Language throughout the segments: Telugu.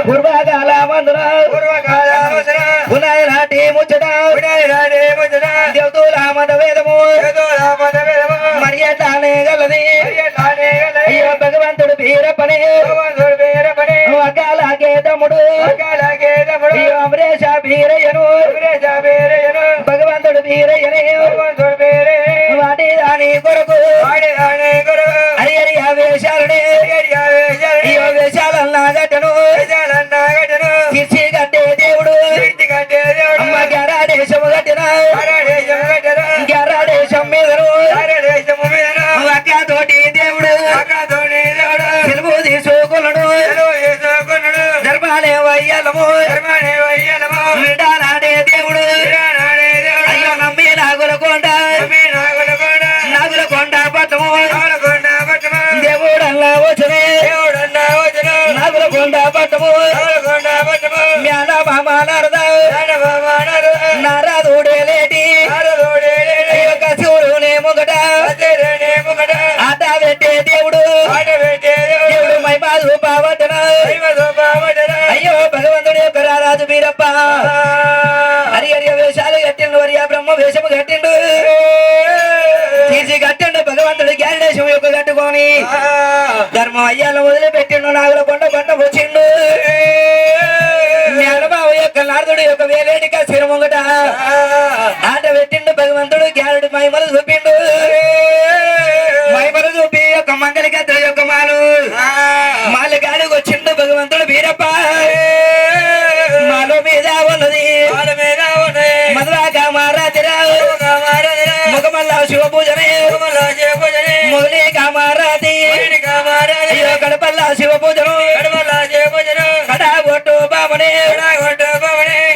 పూర్వకాల మందున గుణాయి నాటి ముచ్చట దేవతల మత వేదము మరి ఎట్లానే గలది అయ్యో భగవంతుడు వీరపని అకాలాగే తమ్ముడు అయ్యో అమరేశ వీరయ్యను భగవంతుడు వీరయ్యనే వాటి దాని కొరకు హరి హరి ఆవేశాలని అయ్యో వేషాలన్నా గట్టను తీర్చి కట్టే దేవుడు అమ్మ గ్యారాదేశము కట్టిన గ్యారాదేశం మీదను అక్కతోటి దేవుడు తెలుగు తీసుకున్నాడు ధర్మాలే వయ్యలము విడానాడే దేవుడు అయ్యో నమ్మి నాగుల కొండ పట్టము దేవుడల్లా వచ్చనే నాగుల కొండ పట్టము మ్యాన బామానారదా నారదుడే లేటి అయ్యో శివుడునే ముగట ఆట పెట్టే దేవుడు దేవుడు మైమాదు పావటన అయ్యో భగవంతుడు యొక్క రారాజు వీరప్ప హరి హరి వేషాలు కట్టిండు హరి బ్రహ్మ వేషము కట్టిండు తీసి కట్టిండు భగవంతుడు జ్ఞానేశం యొక్క కట్టుకొని ధర్మం అయ్యాల వదిలిపెట్టిండు నాగుల కొండ పట్ట వచ్చిండు జ్ఞానబాబు యొక్క నారదుడు యొక్క వేలేటిక శిరముంగట ఆట పెట్టిండు భగవంతుడు జ్ఞానుడు మహిమలు చూపిండు మహిమలు చూపి యొక్క మంగళ గద్ద యొక్క మాలు గాలికి వచ్చిండు భగవంతుడు వీరప్ప మాలో మీద ఉన్నది మధురా కామారాతిరావు ముఖమల్లా శివ పూజనే మురళీ కామారాతి అయ్యో కడపల్లా శివ పూజను కడా కొట్టు బామనే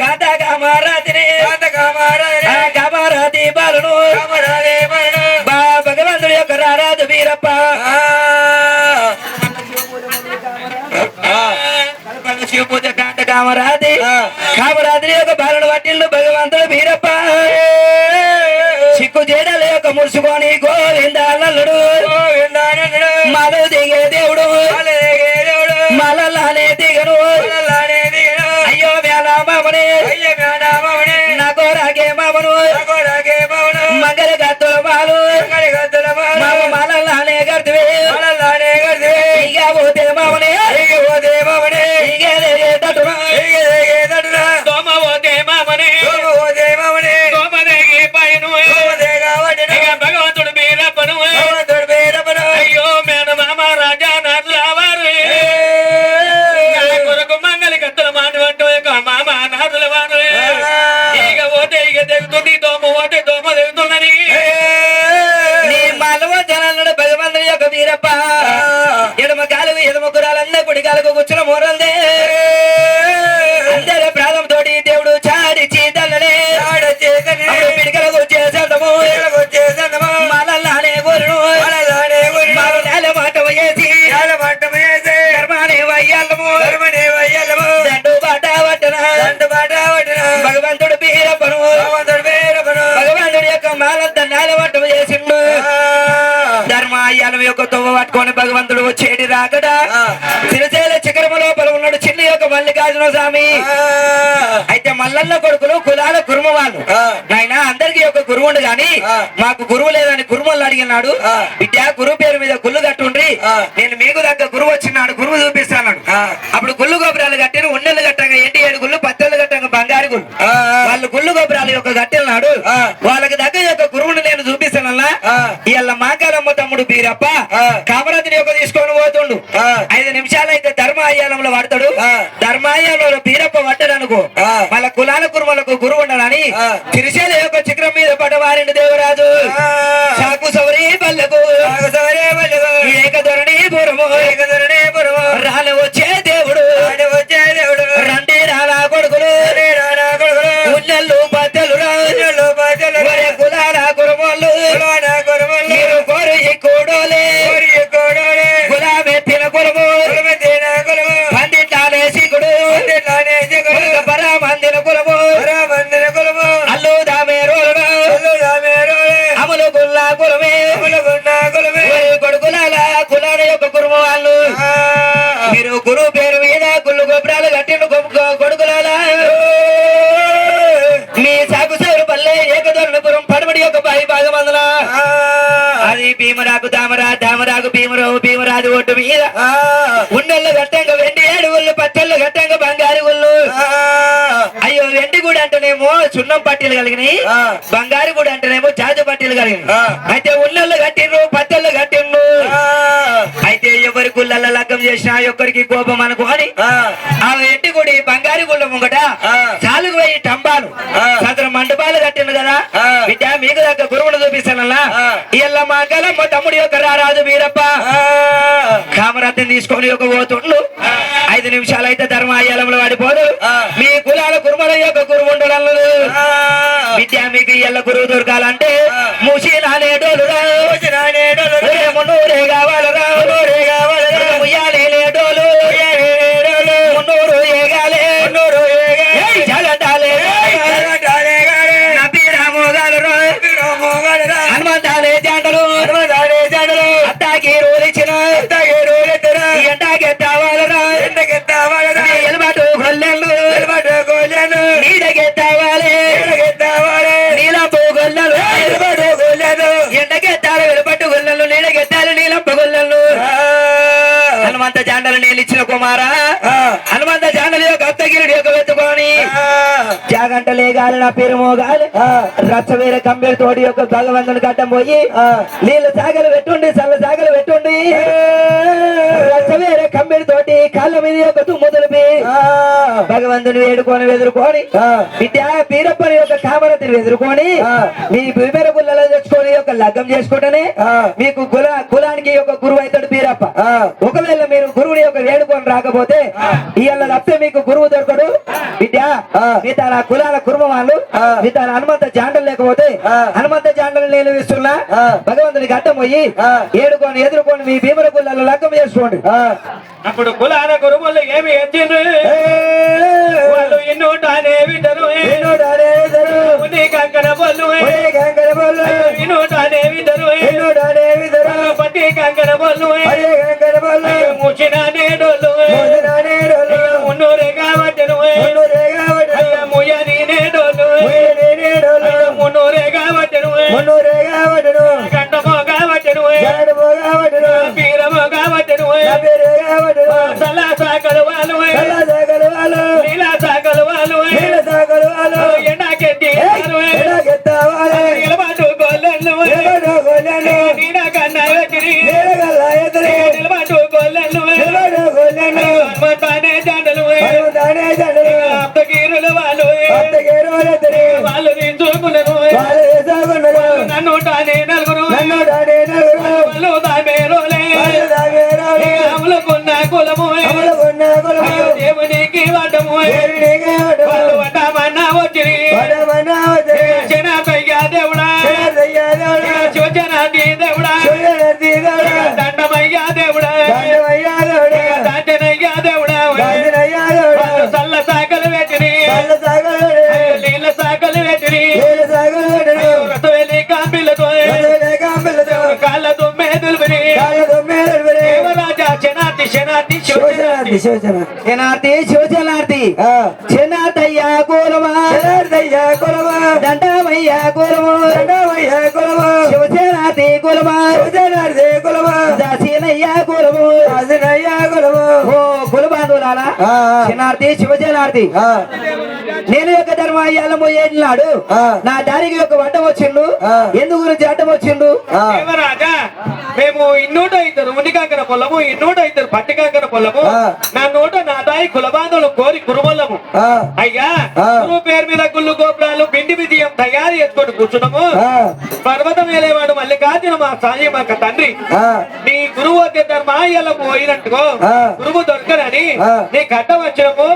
కాదా కామారాతిని కామారాతి బాలును భగవంతుడి యొక్క రారాజు వీరప్ప శివ పూజ కాంట కామరాతి కామరాత్రి యొక్క బాలును పట్టిండు భగవంతుడు వీరప్ప చిక్కు జేడల యొక్క ముడుచుకొని గోవిందాలడు మాలో దిగే దేవుడు మాలలానే దిగను అయ్యో వేళ మామనే నాకు రాగే మామను మంగళ గత్తుల మాలు మామ మాలలానే గర్దివే ఇక పోతే మామనే ఇక తట్టున దోమ పోతే మామనే దోమ దేగి పైను భగవంతుడు వీరప్పను అయ్యో మేన మామ రాజా నాదులవారు కొరకు మంగళి కత్తుల మానవంటూ మామ నాదుల వారు ఇక పోతే ఇక తెగుతుంది దోమ పోతే దోమ తెగుతుందని నీ మాలవ జనాలు భగవంతుడి యొక్క వీరప్ప ఎడమ కాలుగు ఎడమ కురాలన్న కుడి కాలుగు కూర్చున్న మోరల్దే అందరి ప్రాణంతో దేవుడు చాడిచి తల్లనే పిడికలకు చేసేదము మాలల్లానే గోరును మాలు నేల మాట వేసి ధర్మానే వయ్యాలము దండు బాట పట్టన భగవంతుడు వీరప్పను భగవంతుడి యొక్క మాలంతా నేల పట్టం చేసిండు ధర్మాయాలం యొక్క తొవ్వ పట్టుకొని భగవంతుడు వచ్చేటి రాకడా సిరిసేల చక్రమ లోపల ఉన్నాడు చిన్న యొక్క మల్లికార్జున స్వామి అయితే మల్లన్న కొడుకులు కులాల కురుమ వాళ్ళు ఆయన అందరికి ఒక గురువుండు గాని మాకు గురువు లేదని గురుమల్ని అడిగినాడు విద్యా గురువు పేరు మీద గుళ్ళు కట్టుండ్రి నేను మీకు దగ్గర గురువు వచ్చినాడు గురువు చూపిస్తాను అప్పుడు గుళ్ళు గోపురాలు కట్టిన ఉండలు కట్టంగా 7 గుళ్ళు 10 కట్టంగా బంగారు గుళ్ళు వాళ్ళు గుళ్ళు గోపురాలు యొక్క కట్టినాడు వాళ్ళకి దగ్గర యొక్క గురువుని నేను చూపిస్తానల్లా ఇవాళ మాకాలమ్మ తమ్ముడు బీరప్ప కామరాజుని యొక్క తీసుకొని పోతుండు 5 నిమిషాలు అయితే ధర్మాయాలంలో పడతాడు ధర్మాయాలంలో బీరప్ప పడ్డాడు అనుకో వాళ్ళ కులాల కురుమలకు గురువు ఉండడని తిరుసేల యొక్క చక్రం మీద పడవారిండు దేవరాజు సాకు సౌరి పల్లెకు ఏకధరణి పురము రాలు వచ్చే దేవుడు రండి రాలా కొడుకులు ఉన్నెల్లు పద్దెలు కులాల కురుమలు మీరు కోరు ఈ కూడోలే గులాబెత్తిన కులము పండితాలే సిగుడు పరామందిన కులము అల్లు దామే రోలు అమలు గుల్లా కులమే కొడుకులాల కులాల యొక్క కురుమ వాళ్ళు మీరు గురువు పేరు మీద గుళ్ళు గోపురాలు భాగమందుల అది భీమరాకు దామరాకు భీమరావు భీమరాజు ఒట్టు మీద ఉండెళ్ళు గట్టంగా వెండి ఏడుగుళ్ళు పచ్చళ్ళు గట్టంగా బంగారు గుళ్ళు అయ్యో వెండి కూడా అంటేనేమో సున్నం పట్టీలు కలిగినాయి బంగారు కూడా అంటేనేమో జాజు పట్టీలు కలిగినాయి అయితే ఉన్నళ్ళు కట్టిండ్రు పచ్చళ్ళు కట్టిండ్రు అయితే ఎవరి గుళ్ళల్లో లగ్గం చేసినా ఒక్కరికి కోపం అనుకోని ఆ వెండి గుడి బంగారు గుళ్ళ ముంగట చాలుగు పోయి టంబాలు సదరు మండపాలు కట్టిండు కదా బిడ్డ మీకు దగ్గర గురువును చూపిస్తానల్లా ఇళ్ళ మా గలమ్మ తమ్ముడి యొక్క రారాజు వీరప్ప కామరత్నం తీసుకొని ఒక పోతుండ్లు 5 నిమిషాలు అయితే ధర్మాయాలంలో వాడిపోదు మీ కులాల కురుమల యొక్క గురువు ఉండడం బిడ్డ మీకు ఇళ్ళ గురువు దొరకాలంటే ముసి నానేడోలు మున్నూరే కావాలరా ముయ్యాలే లేడోలు మున్నూరు ఏగాలే జగటాలే హనుమంతాలే జాండలు అత్తాకి రోలిచిన ఎండకెత్తావాలరా ఎలబటు గొల్లెలు నీడకెత్తావాలి నీలంపు గొల్లలు ఎండకెత్తాలి వెలుపట్టు గొల్లలు నీడకెత్తాలి నీలంపు గొల్లలు హనుమంత జాండలు నీళ్ళిచ్చిన కుమారా హనుమంత జాండలు యొక్క అత్తగిరి యొక్క వెతుకొని జాగంటలే గాలి నా పేరు మోగాలి రచ్చవేర కంబెల తోటి యొక్క భగవంతుని గడ్డం పోయి నీళ్ళు సాగలు పెట్టుండి చల్ల సాగలు పెట్టుండి రచ్చవేర కంబెల తోటి కాళ్ళ మీద యొక్క తుమ్ము తులిపి భగవంతుని వేడుకొని ఎదుర్కొని విద్యా వీరప్పని యొక్క కామరతిని ఎదుర్కొని మీ వివర గుళ్ళలో తెచ్చుకొని యొక్క లగ్గం చేసుకుంటేనే మీకు కులానికి యొక్క గురువు అవుతాడు వీరప్ప ఒకవేళ మీరు గురువుని యొక్క వేడుకొని రాకపోతే ఇవాళ తప్పితే మీకు గురువు దొరకడు విద్యా మిగతా నా కులాల కుర్మ వాళ్ళు మిగతా హనుమంత జాండలు లేకపోతే హనుమంత జాండలు నేను ఇస్తున్నా భగవంతుని గడ్డం పోయి ఏడుకొని ఎదుర్కొని మీ భీమర కులాలు లగ్గం చేసుకోండి అప్పుడు కులాల కురుములు ఏమి ఎత్తిండ్రు వాళ్ళు ఇన్నోటానే విటరు కంకర బొల్లు ఇన్నోటానే విటరు పట్టి కంకర బొల్లు ముచ్చిన నేడోళ్ళు మున్నూరే కాబట్టను ముయ్యని నేడోళ్ళు మున్నూరే కాబట్టను గంటమో కాబట్టను పీరమో కాబట్టను సల్లా సాకలు వాళ్ళు నీలా సాకలు వాళ్ళు ఎండాకెత్తి నిలబడు గొల్లెళ్ళు నీడ కన్నా ఎత్తిరి నిలబడు గొల్లెళ్ళు హనుమంతానే జాండలు అత్తగీరులు వాళ్ళు వాళ్ళు దించుకున్నారు నన్ను తానే నలుగురు వాళ్ళు దామేరోలే అమలుకున్న కులము దేవునికి వడ్డము వాళ్ళు వడ్డమన్నా వచ్చిరి జనాతయ్య దేవుడా శివజనాది దేవుడా దండమయ్య దేవుడా దండనయ్య దేవుడా సల్ల సాకలు పెట్టిరి నీళ్ళ సాకలు పెట్టిరి రతవేలి కాంపిలతో కాళ్ళ దుమ్మెదులు దేవరాజా శనార్థి శనార్థి శివశనార్థి శనార్థయ్య కులమా దండమయ్య కులము శివశనార్థి కులమా దాసీనయ్య కులము ఓ కుల బాంధువులారా శనార్థి శివశనార్థి నేను యొక్క ధర్మాయాలము ఏనాడు నా దారికి యొక్క అడ్డం వచ్చిండు ఎందుకు గురించి అడ్డం వచ్చిండు దేవరాజా మేము ఇన్నోట ఇద్దరు ఉనికాకర పొలము ఇన్నోట ఇద్దరు పట్టికాకర పొలము నా నోట నా దాయి కులబాంధులు కోరి కురుబొల్లము అయ్యా గురువు పేరు మీద గుళ్ళు గోపురాలు పిండి విజయం తయారు చేసుకొని కూర్చున్నాము పర్వతం వేలేవాడు మల్లికార్జున మా సాయి మా తండ్రి నీ గురువు ధర్మాయాల పోయినట్టుకో గురువు దొరకరని నీ గడ్డ వచ్చినము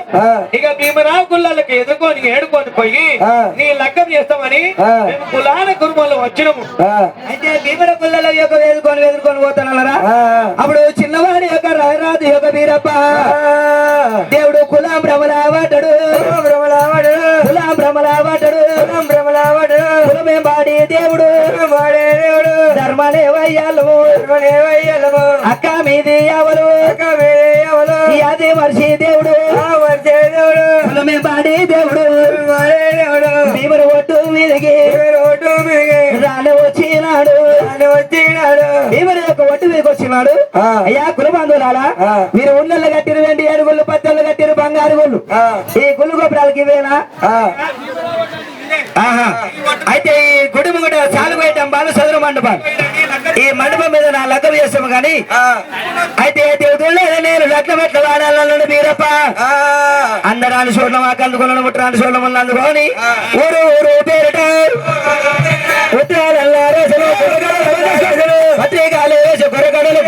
ఇక భీమరావు గుళ్ళకి ఎదుర్కొని ఏడుకొని పోయి నీ లగ్గం చేస్తామని మేము కులాల కురుమలు వచ్చినము అయితే భీమర గుళ్ళలో యొక్క ఎదుర్కొని పోతానరా అప్పుడు చిన్నవాడి యొక్క రారాజు యొక్క వీరప్ప దేవుడు కులం భ్రమలావాటడు కులం భ్రమలావాటడు కులమే బాడి దేవుడు ధర్మలే వయ్యాలు అక్క మీది ఎవరు అదే వర్షి దేవుడు కులమే బాడి దేవుడు భీమరు ఒట్టు మీదకి రాను వచ్చినాడు అయ్యా కులబంధువులారా మీరు ఊళ్ళల్లో కట్టిరు వెండి ఏడుగుళ్ళు పచ్చళ్ళు కట్టిరు బంగారు గుళ్ళు ఈ గుళ్ళు గోపురాలకి ఇవేనా అయితే ఈ గుడి ముంగట సాలు వేయటంబాలు సదురు మండపాలు ఈ మండపం మీద నా లగ్గం చేస్తాము గాని అయితే దేవుడు నేను లగ్నం ఎట్లా వాడాలను మీరప్ప అందరాని చూడడం అందుకున్నాను ముట్టరాని చూడడం అందుకొని ఊరు ఊరు పేరిట ఉత్తరాలు పత్రికలు వేసి కొరగడలు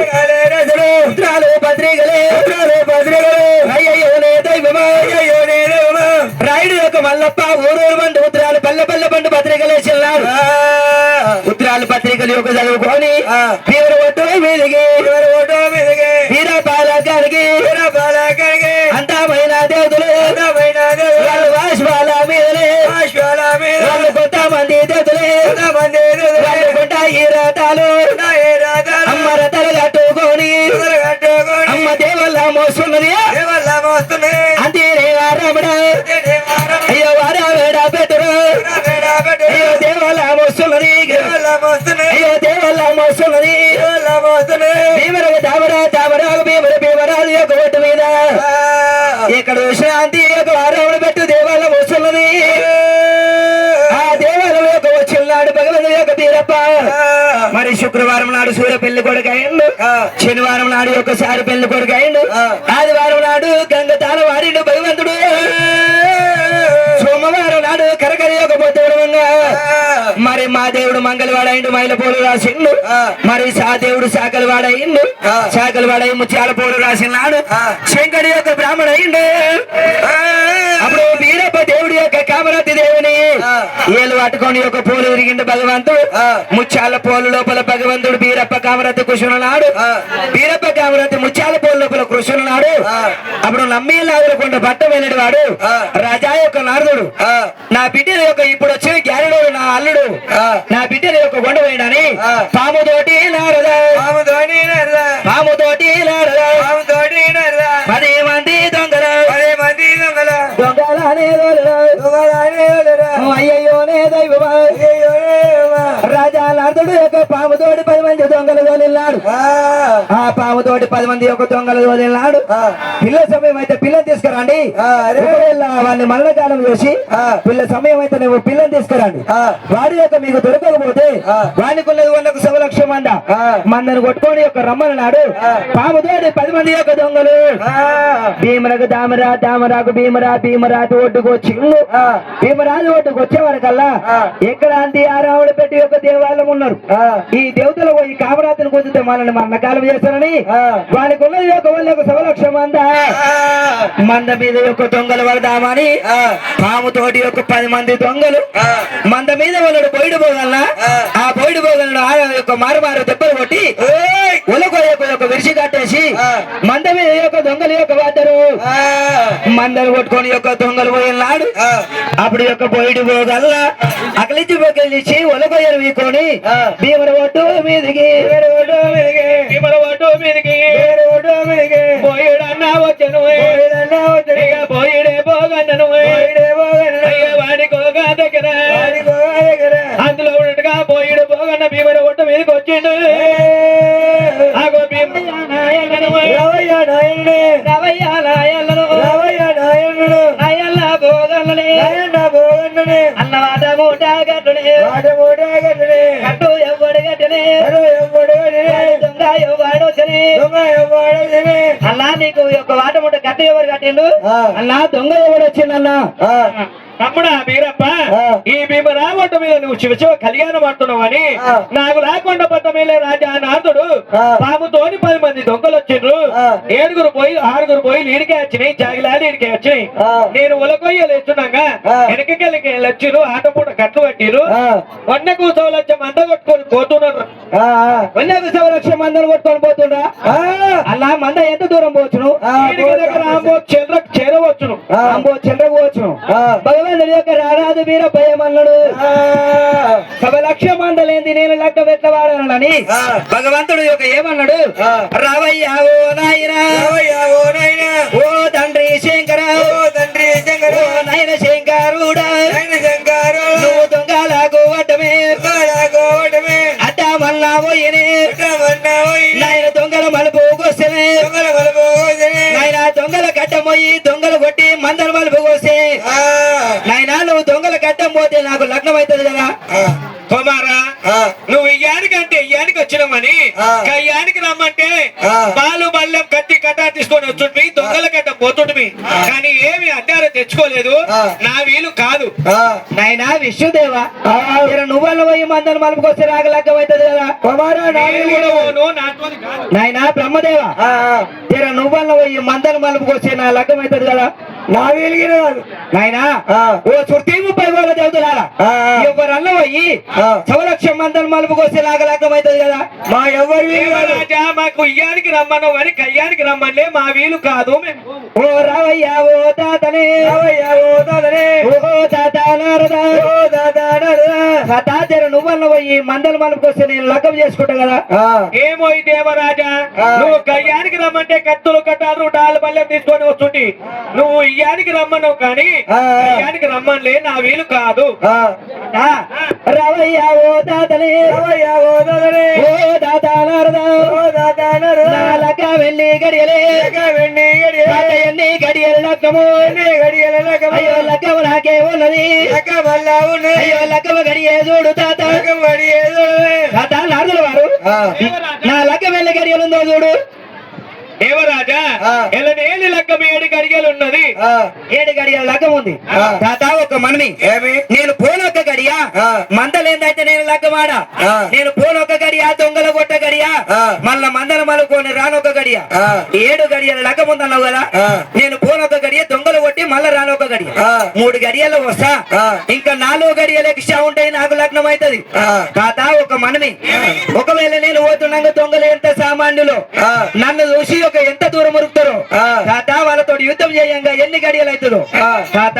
ఉత్తరాలు పత్రికలే అయ్యో దైవమా రాయుడు యొక్క మల్లప్ప ఊరూరు బండి ఉత్తరాలు పల్లె పల్లె బండి పత్రికలు వేసినాడు ఉత్తరాలు పత్రికలు యొక్క చదువుకొని తీవ్ర ఒడ్డు మీదికి వీరపాలకానికి అంతమైన దేవుతులు వాళ్ళు వాష్పాల మీదలే వాళ్ళు కొంతమంది దేవుతులే వాళ్ళు కొంత ఈ రథాలు అమ్మ రథాలు కట్టుకొని అమ్మ దేవల్ల మోస్తున్నది అంతేనే రాముడ అయ్యో వారావేడ పెట్టరు అయ్యో దేవల్ల మోస్తున్నది అయ్యో దేవల్ల మోస్తున్నది భీమరగ దామరాగు భీమరాజు యొక్క ఒట్టు మీద ఇక్కడ శాంతి యొక్క వారావుడు పెట్టు దేవాలయం వస్తున్నది ఆ దేవాలయం యొక్క వచ్చినాడు భగవంతుడి యొక్క తీరప్ప మరి శుక్రవారం నాడు సూర్య పెళ్లి కొడుకు అయిండు శనివారం నాడు ఒకసారి పెళ్లి కొడుకు అయిండు ఆదివారం నాడు గంగ తాను వాడిండు భగవంతుడు సోమవారం నాడు కరకరి యొక్క పోతాడు మరి మా దేవుడు మంగళవాడైండు మైలపూలు రాసిండు మరి సా దేవుడు శాఖలవాడైండు శాఖలవాడై ముత్యాలపూలు రాసినాడు శంకడి యొక్క బ్రాహ్మణ అయిండు అప్పుడు వీరప్ప దేవుడి యొక్క కామరాతి దేవుని ఏలు పట్టుకొని ఒక పూలు విరిగిండు భగవంతుడు ముత్యాల పోలు లోపల భగవంతుడు వీరప్ప కామరాతి కృష్ణున్నాడు వీరప్ప కామరాతి ముత్యాల పోలు లోపల కృష్ణున్నాడు అప్పుడు నమ్మి లాగులకుండా పట్ట వెళ్ళడు వాడు రాజా యొక్క నారదుడు నా బిడ్డల యొక్క ఇప్పుడు వచ్చిన గ్యారెడోడు నా అల్లుడు నా బిడ్డల యొక్క కొండ వేయడని పాముతోటి నారదా పాముతోటి నారదా 10 మంది దొంగలు దొంగలనే అయ్యయ్యోనే దైవమా రాజా నారదుడు యొక్క పాముతోటి 10 మంది దొంగలు తోలినాడు ఆ పాముతోటి 10 మంది యొక్క దొంగలు తోలినాడు పిల్ల సమయం అయితే పిల్లని తీసుకురండి వాడిని మల్లకాలం చేసి పిల్ల సమయం అయితే నువ్వు పిల్లని తీసుకురండి వాడి యొక్క మీకు దొరకకపోతే వాడికి ఉన్నది వాళ్ళకు 1 లక్షం మందని కొట్టుకొని యొక్క రమ్మన్నాడు పాముతోటి 10 మంది యొక్క దొంగలు భీమరకు దామరాకు భీమరాజు ఒడ్డుకు వచ్చిండు భీమరాజు ఒడ్డుకు వచ్చే వరకల్లా ఎక్కడ అంతి ఆరావుడు పెట్టి యొక్క దేవాలయం ఉన్నారు ఈ దేవతలు ఈ కామరాతిని కూర్చుంటే మనల్ని మన్నకాలం చేస్తారని వానికి ఉన్నది యొక్క వాళ్ళకు 1 లక్షం మంద మీద యొక్క దొంగలు పడదామని పాముతోటి యొక్క 10 మంది దొంగలు మంద మీద వాళ్ళు బొయిడు పోగలనా ఆ బొయిడు పోగలను యొక్క మారు దెబ్బలు కొట్టి ఒలకొ యొక్క విరిచి కట్టేసి మంద మీద యొక్క దొంగలు యొక్క వాద్దరు మందరు కొట్టుకొని యొక్క దొంగలు పోయినాడు అప్పుడు యొక్క బొయిడు పోగల్లా అకలించి పొగలిచ్చి ఒలకొయ్యను వీకొని భీమర ఒడ్డు మీదికి పోయిడన్నా వచ్చను పోయిడే పోగన్నను వాడికోగా దగ్గర అందులో ఉన్నట్టుగా పోయిడు పోగన్న భీమర ఒడ్డు మీదకి వచ్చిండు అన్నమాట మూట గట్టునే కట్టు ఎవడు గట్టనే దొంగ ఎవడు అన్నా నీకు యొక్క వాట మూట కట్టు ఎవరు కట్టిండు అన్నా దొంగ ఎవడు వచ్చిందన్నా తమ్ముడా వీరప్ప ఈ భీమరావట మీద నువ్వు శివ కళ్యాణం అంటున్నావు అని నాకు రాకుండా పట్ట మీద రాజా నాథుడు పాముతోని 10 మంది దొంగలు వచ్చిండ్రు 6 పోయి ఈడికే వచ్చినాయి జాగిలాడి ఈడికే వచ్చినాయి నేను ఉలకొయ్యలు ఇస్తున్నాగా వెనకకెళ్ళకి వచ్చిరు ఆటపూట కట్లు పట్టిరు 1 లక్షం మంద కొట్టుకొని పోతున్నారు 1 లక్షం మందలు కొట్టుకొని పోతుండ్రా అలా మంద ఎంత దూరం పోవచ్చును చేరవచ్చును చెందవచ్చును భగవంతుడి యొక్క రారాదు వీర భయమన్నాడు 1 లక్షం మందలేంది నేను లెక్క పెట్ట వాడనని భగవంతుడు యొక్క ఏమన్నాడు రావయ్యా ఓ నాయనా ఓ తండ్రి శంకర ఓ నాయన శంకరుడా నువ్వు దొంగలకు వడ్డమే అడ్డమన్నా పోయినే నాయన దొంగ దొంగల మలుపు కోసమే నాయన దొంగల గడ్డం పోయి దొంగలు కొట్టి మందల మలుపు కోసే నాయన నువ్వు దొంగల గడ్డం పోతే నాకు లగ్నం అవుతుంది కదా కుమారా నువ్వు ఇయ్యానికంటే ఇయ్యానికి వచ్చినామని కయ్యానికి రమ్మంటే బాలు బల్లెం కత్తి కట్టా తీసుకొని వచ్చుంటివి దొంగల కట్ట పోతుంటివి కానీ ఏమి అడ్డారో తెచ్చుకోలేదు నా వీలు కాదు నాయన విష్ణుదేవా నువ్వల్ల పోయి మందల మలుపుకి వస్తే నాకు లగ్గం అవుతుంది కదా నేను కూడా పోను, నాతోని కాదు. నాయన బ్రహ్మదేవా నువ్వల్ల పోయి మందల మలుపుకి వస్తే నా లగ్గం అవుతుంది కదా నా వీలుగిన నాయన ఓ చుట్టి 30 వేల దేవతలారా ఎవరల్ల పోయి సవలక్షం మందల మలుపుకి వస్తే నాకు లగ్గం అవుతుంది కదా మా ఎవరి రాజా మాకు ఇయ్యానికి రమ్మను అని కయ్యానికి రమ్మలే మా వీలు కాదు మేము పోము. ఓ రావయ్యా ఓ తాతనే ఓ తాత నారదా తాతర నువ్వల్ల పోయి మందల మలుపుకి వస్తే నేను లగ్గం చేసుకుంటా కదా ఏమో ఈ దేవరాజా నువ్వు కయ్యానికి రమ్మంటే కత్తులు కట్టారు డాలు బల్లెం తీసుకొని వస్తుంటి నువ్వు ఇయ్యానికి రమ్మన్నావు కానీ కయ్యానికి రమ్మనిలే నా వీలు కాదు రావయ్యా ఓ తాతనే ఓ తాత నారదా లగ్గ వెళ్ళి గడియలే ఎన్ని గడియలు లగ్గము అయ్యో లగ్గము నాకే ఉన్నది అయ్యో లగ్గము గడియే చూడు తాత తాత నారదుల వారు నా లగ్గ వెళ్ళి గడియలు ఉందో చూడు దేవరాజా ఎల్లనేలి లగ్గం 7 గడియలు ఉన్నది 7 గడియల లగ్గం ఉంది తాత ఒక మనమి నేను పోనొక్క గడియ మందలేందైతే నేను లగ్గమాడా నేను పోనొక్క గడియ దొంగల కొట్ట గడియ మళ్ళా మందల మలుకొని రానొక్క గడియ 7 గడియల లగ్గం ఉందన్నావు కదా నేను పోనొక్క గడియ దొంగలు కొట్టి మళ్ళా రానొక్క గడియ 3 గడియలు వస్తా ఇంకా 4 గడియలు ఎక్స్ట్రా ఉంటాయి నాకు లగ్నం అవుతుంది తాత ఒక మనమి ఒకవేళ నేను పోతున్నాగా దొంగలు ఎంత సామాన్యులు నన్ను చూసి ఒక ఎంత దూరం ఉరుకుతారో తాత వాళ్ళతో యుద్ధం చేయంగా ఎన్ని గడియలు అవుతుందో తాత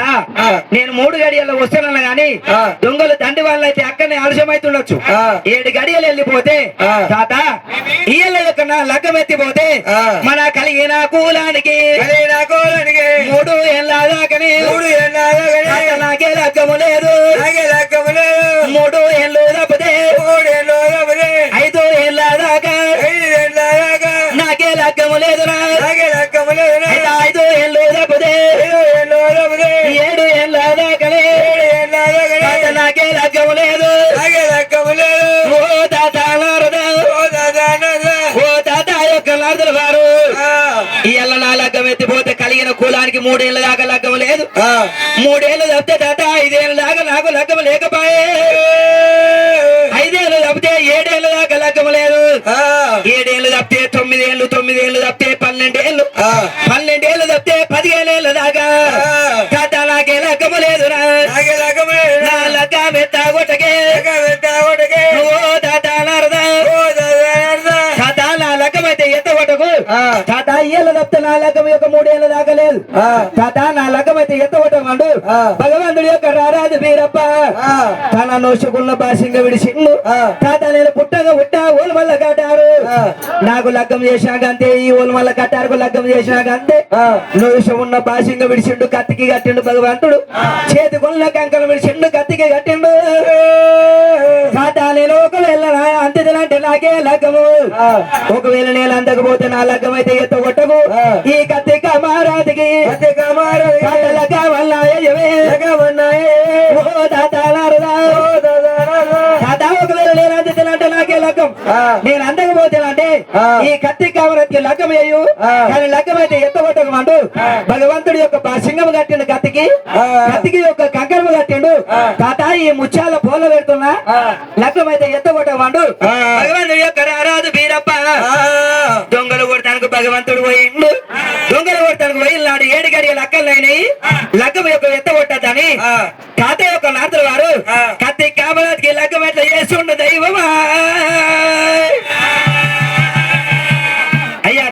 నేను 3 గడియల్లో వస్తున్నాను గాని దొంగలు దండి వాళ్ళు అయితే అక్కడనే ఆలస్యం అవుతుండొచ్చు 7 గడియలు వెళ్ళిపోతే తాత ఈయల యొక్క నా లగ్గం ఎత్తిపోతే మన కలిగిన కూలానికి 3 ఏళ్ళ దాకనే నాకే లగ్గము లేదు 3 ఏళ్ళు తప్పితే 5 ఏళ్ళ దాకా నాకే లగ్గము లేదురా 5 ఏళ్ళు తప్పితే 7 ఏళ్ళ దాకనే నాకే లగ్గము లేదు ఓ తాత నారదా ఓ తాత యొక్క నారదుల వారు ఇవాళ నా లగ్గం ఎత్తిపోతే కలిగిన కులానికి 3 ఏళ్ళ దాకా లగ్గం లేదు 3 ఏళ్ళు తప్పితే తాత 5 ఏళ్ళ దాకా నాకు లగ్గం లేకపోయే 5 ఏళ్ళు తప్పితే 7 ఏళ్ళ దాకా లగ్గం లేదు 7 ఏళ్ళు తప్పితే 9 ఏళ్ళు 9 ఏళ్ళు తప్పితే 12 ఏళ్ళు 12 ఏళ్ళు తప్పితే 15 ఏళ్ళ దాకా తాత నాకే లగ్గం లేదురా నా లగ్గం ఎత్తాగొట్టకే ఓ తాత నారదా తాత నా లగ్గం అయితే ఎత్తగొట్టకు తాత ఏళ్ళ తప్పితే నా లగ్గం యొక్క 3 ఏళ్ళ దాకా లేదు తాత నా లగ్గం అయితే ఎత్తగొట్టమండు భగవంతుడి యొక్క రారాజు వీరప్ప తన నోషకున్న భాషంగా విడిచిండు తాత నేను పుట్టగా పుట్టా ఓలు వల్ల కట్టారు నాకు లగ్గం చేసినాక అంతే ఈ ఓలు వల్ల కట్టారు లగ్గం చేసినాక అంతే నోషం ఉన్న భాషంగా విడిచిండు కత్తికి కట్టిండు భగవంతుడు చేతి కొన్న కంకణం విడిచిండు కత్తికి కట్టిండు తాత నేను ఒకవేళ అంతేదంటే నాకే లగ్గము ఒకవేళ నేను అందకపోతే నా లగ్గం అయితే ఎత్తగొట్టకు ఈ కత్తి కమారాతికి లగ్గం వల్ల తాత ఒకవేళ నేను అంతేనంటే నాకే లగ్గం నేను అందకపోతేనంటే ఈ కత్తి కమరతికి లగ్గం వేయు కానీ లగ్గం అయితే ఎత్తగొట్టకమండు భగవంతుడి యొక్క సింగం కట్టిండు కత్తికి యొక్క కంకరము కట్టిండు తాత ఈ ముత్యాల పోల పెడుతున్నా లగ్గం అయితే ఎత్తగొట్టకమండు భగవంతుడి యొక్క రారాజు వీరప్ప దొంగలు కొడతానికి భగవంతుడు పోయిండు దొంగలు కొడతానికి పోయినాడు 7 గడియలు లగ్గం యొక్క ఎత్తగొట్టదని తాత యొక్క నారదుల వారు కత్తి కామరాజుకి లగ్గం